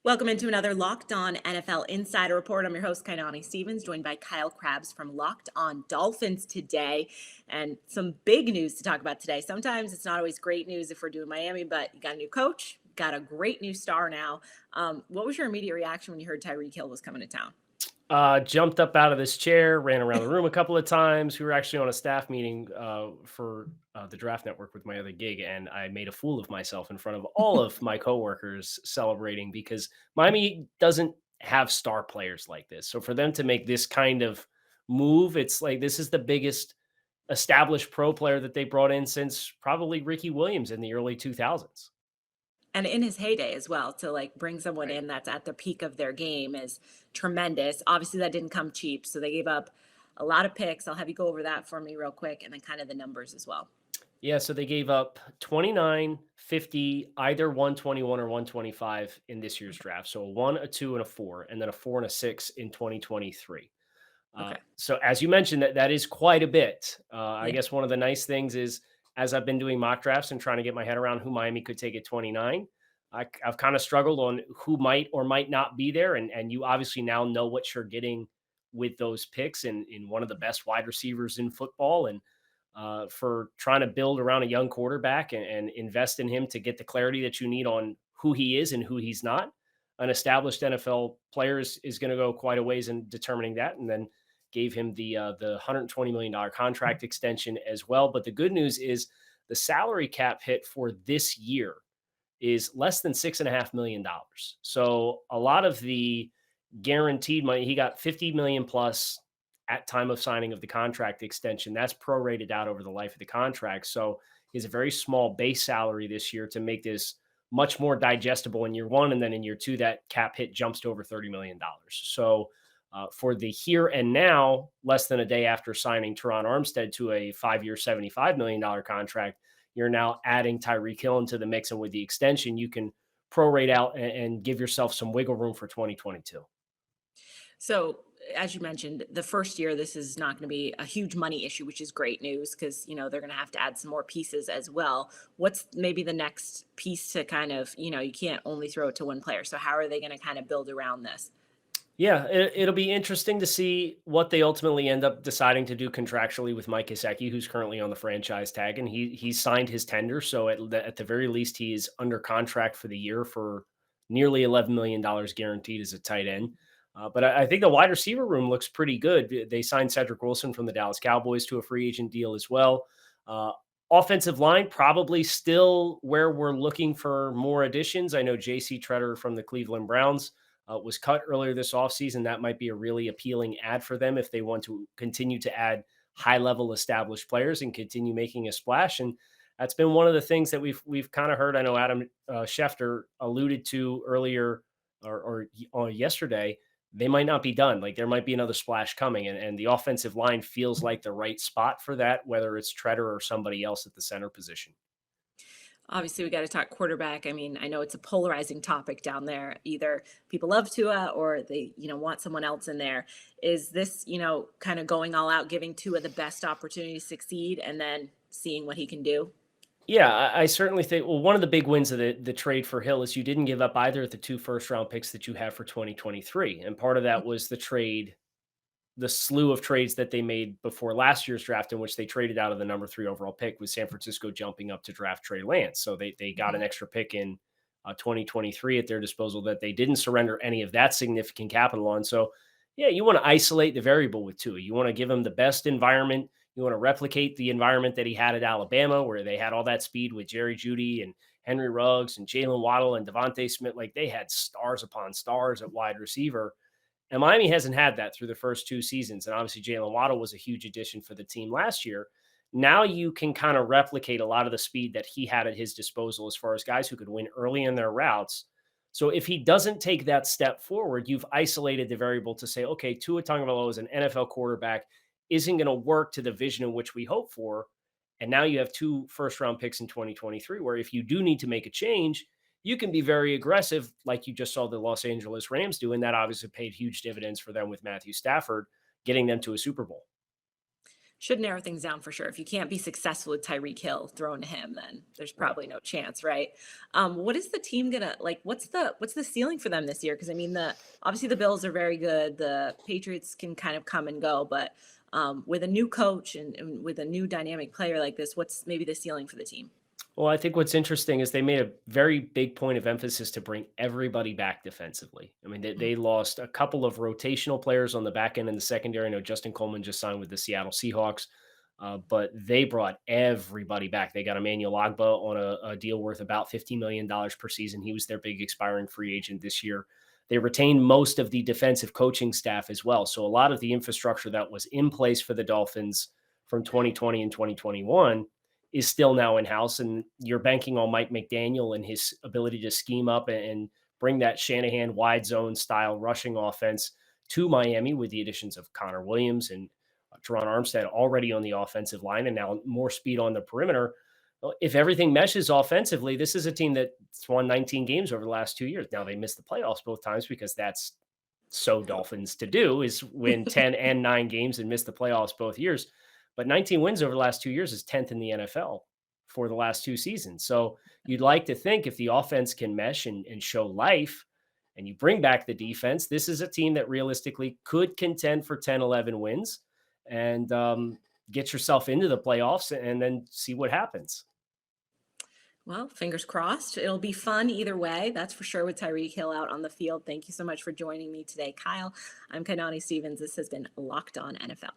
Welcome into another Locked On NFL Insider Report. I'm your host, Kainani Stevens, joined by Kyle Krabs from Locked On Dolphins today. And some big news to talk about today. Sometimes it's not always great news if we're doing Miami, but you got a new coach, got a great new star now. What was your immediate reaction when you heard Tyreek Hill was coming to town? Jumped up out of this chair, ran around the room a couple of times. We were actually on a staff meeting for the Draft Network with my other gig, and I made a fool of myself in front of all of my coworkers celebrating because Miami doesn't have star players like this. So for them to make this kind of move, it's like this is the biggest established pro player that they brought in since probably Ricky Williams in the early 2000s. And in his heyday as well, to like bring someone Right. in that's at the peak of their game is tremendous. Obviously, that didn't come cheap. So they gave up a lot of picks. I'll have you go over that for me real quick and then kind of the numbers as well. Yeah, so they gave up 29, 50, either 121 or 125 in this year's Okay. draft. So a 1, a 2, and a 4, and then a 4 and a 6 in 2023. Okay. So as you mentioned, that is quite a bit. I Yeah. guess one of the nice things is as I've been doing mock drafts and trying to get my head around who Miami could take at 29, I've kind of struggled on who might or might not be there. And you obviously now know what you're getting with those picks in one of the best wide receivers in football. And for trying to build around a young quarterback and invest in him to get the clarity that you need on who he is and who he's not. An established NFL player is going to go quite a ways in determining that, and then gave him the $120 million contract extension as well. But the good news is the salary cap hit for this year is less than $6.5 million. So a lot of the guaranteed money. He got 50 million plus at time of signing of the contract extension. That's prorated out over the life of the contract. So he has a very small base salary this year to make this much more digestible in year one. And then in year two, that cap hit jumps to over $30 million. So for the here and now, less than a day after signing Teron Armstead to a 5 year, $75 million contract, you're now adding Tyreek Hill into the mix. And with the extension, you can prorate out and give yourself some wiggle room for 2022. So, as you mentioned, the first year, this is not going to be a huge money issue, which is great news because, they're going to have to add some more pieces as well. What's maybe the next piece to kind of, you can't only throw it to one player. So, how are they going to kind of build around this? Yeah, it'll be interesting to see what they ultimately end up deciding to do contractually with Mike Gesicki, who's currently on the franchise tag, and he signed his tender. So at the very least, he is under contract for the year for nearly $11 million guaranteed as a tight end. But I think the wide receiver room looks pretty good. They signed Cedric Wilson from the Dallas Cowboys to a free agent deal as well. Uh, Offensive line probably still where we're looking for more additions. I know J.C. Treader from the Cleveland Browns was cut earlier this offseason. That might be a really appealing ad for them if they want to continue to add high level established players and continue making a splash. And that's been one of the things that we've kind of heard. I know Adam Schefter alluded to earlier or yesterday. They might not be done. Like there might be another splash coming, and the offensive line feels like the right spot for that, whether it's Treader or somebody else at the center position. Obviously, we got to talk quarterback. I mean, I know it's a polarizing topic down there. Either people love Tua or they, want someone else in there. Is this, kind of going all out, giving Tua the best opportunity to succeed and then seeing what he can do? Yeah, I certainly think. Well, one of the big wins of the trade for Hill is you didn't give up either of the two first round picks that you have for 2023, and part of that was the slew of trades that they made before last year's draft, in which they traded out of the number 3 overall pick, with San Francisco jumping up to draft Trey Lance. So they got an Mhm. extra pick in 2023 at their disposal that they didn't surrender any of that significant capital on. So yeah, you want to isolate the variable with Tua. You want to give him the best environment. You want to replicate the environment that he had at Alabama, where they had all that speed with Jerry Judy and Henry Ruggs and Jalen Waddle and Devontae Smith. Like they had stars upon stars at wide receiver, and Miami hasn't had that through the first 2 seasons. And obviously, Jalen Waddle was a huge addition for the team last year. Now you can kind of replicate a lot of the speed that he had at his disposal as far as guys who could win early in their routes. So if he doesn't take that step forward, you've isolated the variable to say, okay, Tua Tagovailoa is an NFL quarterback, isn't going to work to the vision in which we hope for. And now you have 2 first round picks in 2023, where if you do need to make a change, you can be very aggressive, like you just saw the Los Angeles Rams do. And that obviously paid huge dividends for them with Matthew Stafford, getting them to a Super Bowl. Should narrow things down for sure. If you can't be successful with Tyreek Hill thrown to him, then there's Right. probably no chance, right? What is the team gonna like? What's the ceiling for them this year? Because I mean, the obviously the Bills are very good. The Patriots can kind of come and go, but with a new coach and with a new dynamic player like this, what's maybe the ceiling for the team? Well, I think what's interesting is they made a very big point of emphasis to bring everybody back defensively. I mean, they lost a couple of rotational players on the back end in the secondary. I know Justin Coleman just signed with the Seattle Seahawks, but they brought everybody back. They got Emmanuel Ogba on a deal worth about $50 million per season. He was their big expiring free agent this year. They retained most of the defensive coaching staff as well. So a lot of the infrastructure that was in place for the Dolphins from 2020 and 2021 is still now in house, and you're banking on Mike McDaniel and his ability to scheme up and bring that Shanahan wide zone style rushing offense to Miami with the additions of Connor Williams and Teron Armstead already on the offensive line, and now more speed on the perimeter. Well, if everything meshes offensively, this is a team that's won 19 games over the last 2 years. Now they missed the playoffs both times because that's so Dolphins to do is win 10 and 9 games and miss the playoffs both years. But 19 wins over the last 2 years is 10th in the NFL for the last two seasons. So you'd like to think if the offense can mesh and show life and you bring back the defense, this is a team that realistically could contend for 10, 11 wins and get yourself into the playoffs and then see what happens. Well, fingers crossed. It'll be fun either way. That's for sure with Tyreek Hill out on the field. Thank you so much for joining me today, Kyle. I'm Kainani Stevens. This has been Locked On NFL.